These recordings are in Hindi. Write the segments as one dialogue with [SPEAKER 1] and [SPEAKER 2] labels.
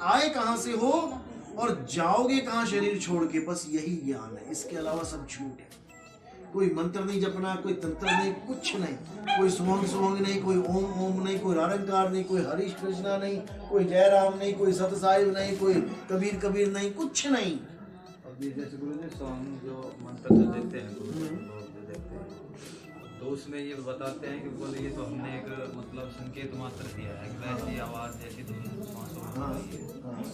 [SPEAKER 1] आए कहां से हो और जाओगे कहां शरीर छोड़ के, बस यही ज्ञान है। इसके अलावा सब झूठ है। कोई मंत्र नहीं जपना, कोई तंत्र नहीं, कुछ नहीं, कोई सुवंग सुवंग नहीं, कोई ओम ओम नहीं, कोई निरंकार नहीं, कोई हरीश कृष्णा नहीं, कोई जयराम नहीं, कोई सतसाहिब नहीं, कोई कबीर कबीर नहीं, कुछ नहीं।
[SPEAKER 2] अभी जैसे गुरु जी सॉन्ग जो मंत्र जो देते हैं गुरु लोग जो देते हैं, तो उसमें ये बताते हैं कि बोले ये तो हमने एक मतलब संकेत मात्र दिया है, वैसी आवाज जैसी धुन सांसों में आ रही है,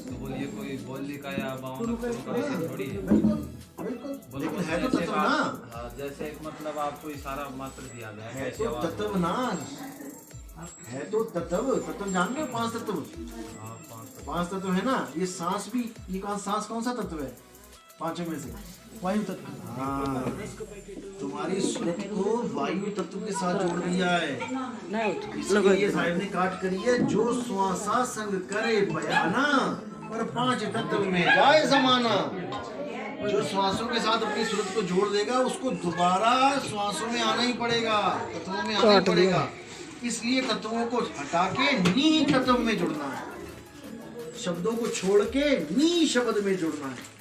[SPEAKER 2] तो बोलिए कोई बोलने का या बावन का ऐसी थोड़ी है।
[SPEAKER 1] लेकिन है तो तत्व ना,
[SPEAKER 2] जैसे एक मतलब आपको इशारा मात्र दिया गया
[SPEAKER 1] है तो तत्व ना, है तो तत्व। तत्व जानते हो? 5 तत्व, 5 तत्व है ना। ये सांस भी, ये सांस कौन सा तत्व है 5 में से? वायु तत्व। हाँ, तुम्हारी सुरत को वायु तत्व के साथ जोड़ दिया है। इसलिए साहिब ने काट करी है, जो श्वासा संग करे बयाना, पर 5 तत्व में जाए समाना। जो श्वासों के साथ अपनी सुरत को जोड़ देगा, उसको दोबारा श्वासों में आना ही पड़ेगा, तत्वों में आना ही पड़ेगा। इसलिए तत्वों को हटा के नी तत्व में जुड़ना है, शब्दों को छोड़ के नी शब्द में जुड़ना है,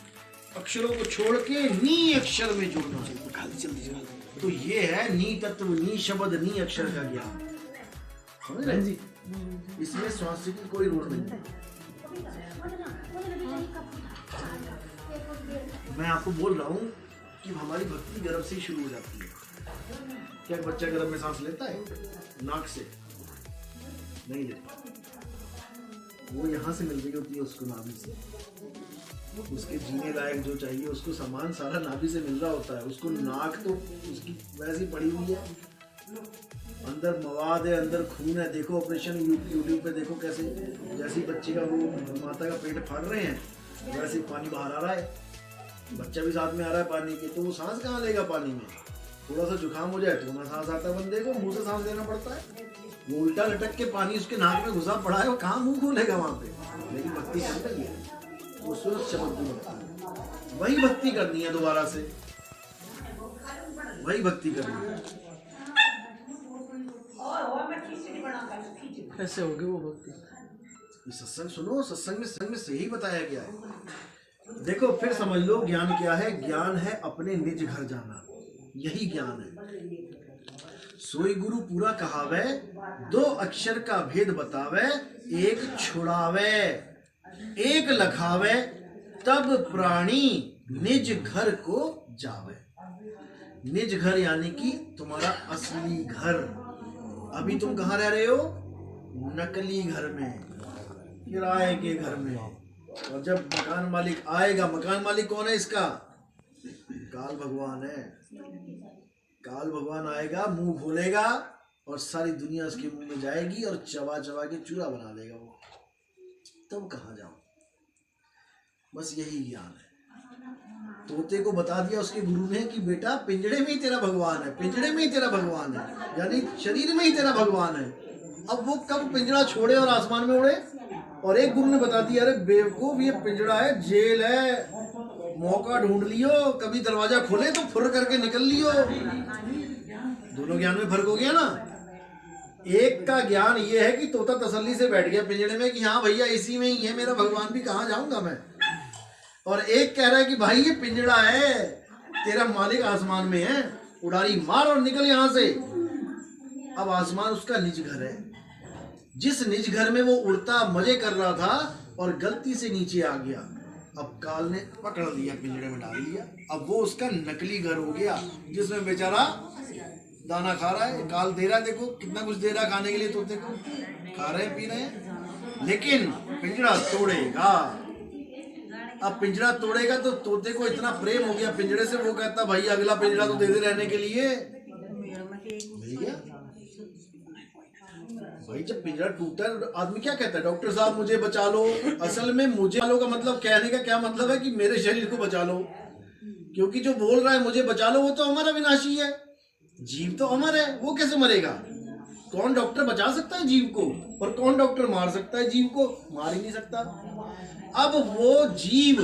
[SPEAKER 1] अक्षरों को छोड़ के नी अक्षर में जुड़ना है। तो ये है नी तत्व, नी शब्द, नी अक्षर का ज्ञान, समझ रहे जी? इसमें श्वास की कोई रोड़ नहीं। मैं आपको बोल रहा हूँ कि हमारी भक्ति गर्भ से ही शुरू हो जाती है। क्या बच्चा गर्भ में सांस लेता है? नाक से नहीं लेता, वो यहाँ से मिल रही होती है उसको, नाभि से। उसके जीने लायक जो चाहिए उसको सामान सारा नाभि से मिल रहा होता है। उसको नाक तो उसकी वैसी पड़ी हुई है, अंदर मवाद है, अंदर खून है। देखो ऑपरेशन यूट्यूब पे देखो कैसे, जैसे बच्चे का वो माता का पेट फाड़ रहे हैं वैसे पानी बाहर आ रहा है, बच्चा भी साथ में आ रहा है पानी के। तो वो सांस कहाँ लेगा पानी में? थोड़ा सा जुकाम हो जाए तो ना सांस आता है बंदे को, मुंह से सांस लेना पड़ता है। वो उल्टा लटक के पानी उसके नाक में घुसा पड़ा है, वो कहाँ मुंह खोलेगा वहां पे? लेकिन भक्ति चल रही है, वो सूरज चमक की भक्ति, वही भक्ति करनी है दोबारा से, वही भक्ति करनी है।
[SPEAKER 3] कैसे होगी वो भक्ति?
[SPEAKER 1] सत्संग सुनो, सत्संग में सही बताया गया है। देखो फिर समझ लो ज्ञान क्या है। ज्ञान है अपने निज घर जाना, यही ज्ञान है। सोई गुरु पूरा कहावे, 2 अक्षर का भेद बतावे, 1 छुड़ावे 1 लखावे, तब प्राणी निज घर को जावे। निज घर यानी कि तुम्हारा असली घर। अभी तुम कहाँ रह रहे हो? नकली घर में, किराए के घर में। और जब मकान मालिक आएगा, मकान मालिक कौन है इसका? काल भगवान है। काल भगवान आएगा, मुंह खोलेगा और सारी दुनिया उसके मुंह में जाएगी और चबा चबा के चूरा बना देगा वो। तब कहाँ जाओ? बस यही ज्ञान है। तोते को बता दिया उसके गुरु ने कि बेटा पिंजड़े में ही तेरा भगवान है, पिंजड़े में ही तेरा भगवान है, यानी शरीर में ही तेरा भगवान है। अब वो कब पिंजड़ा छोड़े और आसमान में उड़े? और एक गुरु ने बता दिया, अरे बेवकूफ ये पिंजड़ा है, जेल है, मौका ढूंढ लियो, कभी दरवाजा खोले तो फुर करके निकल लियो। दोनों ज्ञान में फर्क हो गया ना। एक का ज्ञान ये है कि तोता तसल्ली से बैठ गया पिंजड़े में कि हाँ भैया इसी में ही है मेरा भगवान, भी कहाँ जाऊंगा मैं। और एक कह रहा है कि भाई ये पिंजड़ा है, तेरा मालिक आसमान में है, उड़ारी मार और निकल यहाँ से। अब आसमान उसका निज घर है। जिस निज घर में वो उड़ता मजे कर रहा था और गलती से नीचे आ गया, अब काल ने पकड़ लिया, पिंजड़े में डाल लिया। अब वो उसका नकली घर हो गया जिसमें बेचारा दाना खा रहा है। काल दे रहा है, देखो कितना कुछ दे रहा है खाने के लिए, तोते को खा रहे हैं, पी रहे हैं, लेकिन पिंजड़ा तोड़ेगा। अब पिंजड़ा तोड़ेगा तो तोते को इतना प्रेम हो गया पिंजड़े से, वो कहता भाई अगला पिंजड़ा तो दे दे रहने के लिए। मिल गया भाई। जब पिंजरा टूटा है आदमी क्या कहता है? डॉक्टर साहब मुझे बचा लो। असल में मुझे बचा लो का मतलब, कहने का क्या मतलब है कि मेरे शरीर को बचा लो, क्योंकि जो बोल रहा है मुझे बचा लो वो तो अमर अविनाशी है, जीव तो अमर है, वो कैसे मरेगा? कौन डॉक्टर बचा सकता है जीव को? और कौन डॉक्टर मार सकता है जीव को? मार ही नहीं सकता। अब वो जीव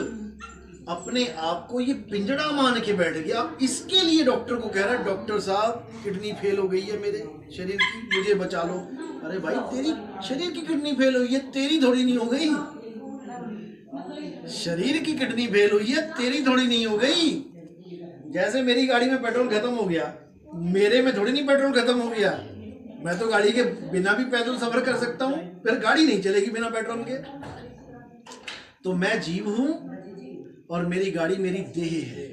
[SPEAKER 1] अपने आप को ये पिंजड़ा मान के बैठ गया। अब इसके लिए डॉक्टर को कह रहा है, डॉक्टर साहब किडनी फेल हो गई है मेरे शरीर की, मुझे बचा लो। अरे भाई तेरी शरीर की किडनी फेल हुई है, तेरी थोड़ी नहीं हो गई। शरीर की किडनी फेल हुई है, तेरी थोड़ी नहीं हो गई। जैसे मेरी गाड़ी में पेट्रोल खत्म हो गया, मेरे में थोड़ी नहीं पेट्रोल खत्म हो गया। मैं तो गाड़ी के बिना भी पैदल सफर कर सकता हूँ, फिर गाड़ी नहीं चलेगी बिना पेट्रोल के। तो मैं जीव हूं और मेरी गाड़ी मेरी देह है।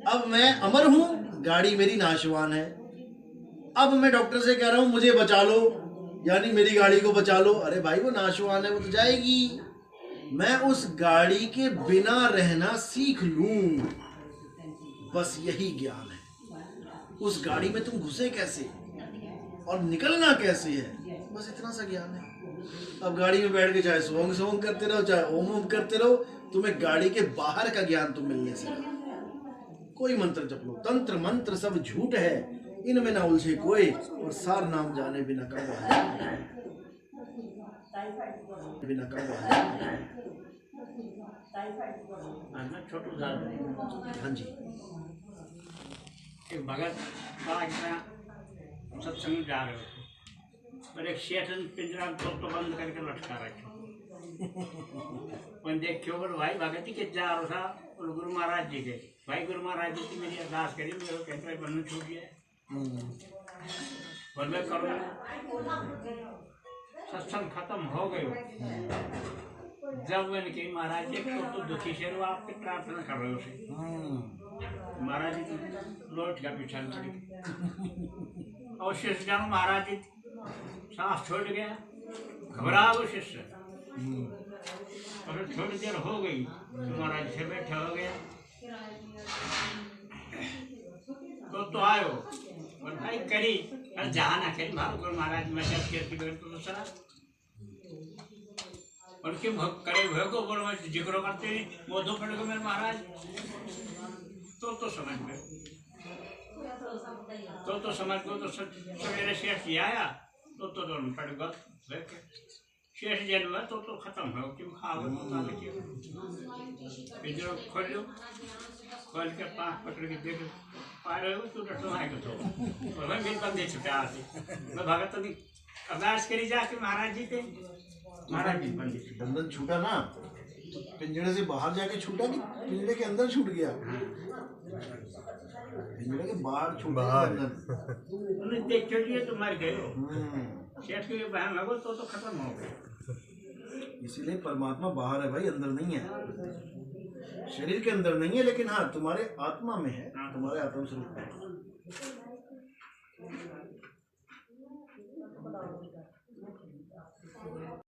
[SPEAKER 1] अब मैं अमर हूं, गाड़ी मेरी नाशवान है। अब मैं डॉक्टर से कह रहा हूं मुझे बचा लो, यानी मेरी गाड़ी को बचा लो। अरे भाई वो नाशवान है, वो तो जाएगी। मैं उस गाड़ी के बिना रहना सीख लूं, बस यही ज्ञान है। उस गाड़ी में तुम घुसे कैसे और निकलना कैसे है, बस इतना सा ज्ञान है। अब गाड़ी में बैठ के चाहे सोंग सोंग करते रहो, चाहे ओम ओम करते रहो, तुम्हें गाड़ी के बाहर का ज्ञान तो मिलने से कोई मंत्र जप लो। तंत्र मंत्र सब झूठ है, इनमें ना उलझे कोई, और सार नाम जाने बिना कम बिना कम।
[SPEAKER 3] छोटू साहब,
[SPEAKER 1] हाँ जी।
[SPEAKER 3] एक भगत सत्संग जा रहे थे, और एक शेठ पिंजरा तो बंद करके लटका रखे। देखियो बोल भाई भगत के जा रहा था, और गुरु महाराज जी के भाई, गुरु महाराज जी की मेरी अरदास करी, मेरे कहते हैं बंधन छूट गया। बोल मैं करूँ, सत्संग खत्म हो गए। जब मैंने कही महाराज जी तो दुखी से आपकी प्रार्थना कर रहे हो, महाराज जी लौट का पीछा और शिष्य जानो महाराज जी सांस छोड़ गया, घबरा वो शिष्य। और थोड़ी देर हो गई तो महाराज से बैठा हो गया, तो आयो और भाई करी जहाँ ना करी भाव महाराज मैं तो सरा और क्यों करे भय को बोलो मैं जिक्र करते मोदो पड़ गए मेरे महाराज। तो समझ में तो समझ को तो सवेरे शेष आया तो दोनों पड़ गए शेष जन्म तो खत्म हो क्यों खाओ पिंजरो खोलो खोल के पाँच पकड़ के देख पा रहे हो तू डटो आएगा तो मैं बिल बंदे छुटा आते मैं भगत तो अरदास करी जाके महाराज जी थे, महाराज जी
[SPEAKER 1] बंधन छूटा ना, पिंजरे से बाहर जाके छूटा कि पिंजरे के अंदर छूट गया? पिंजरे के बाहर छूट गया बंधन।
[SPEAKER 3] उन्हें देख चलिए तो मर गए शेठ के बहन लगो तो खत्म हो गए।
[SPEAKER 1] इसीलिए परमात्मा बाहर है भाई, अंदर नहीं है। शरीर के अंदर नहीं है, लेकिन हाँ तुम्हारे आत्मा में है, तुम्हारे आत्म स्वरूप में।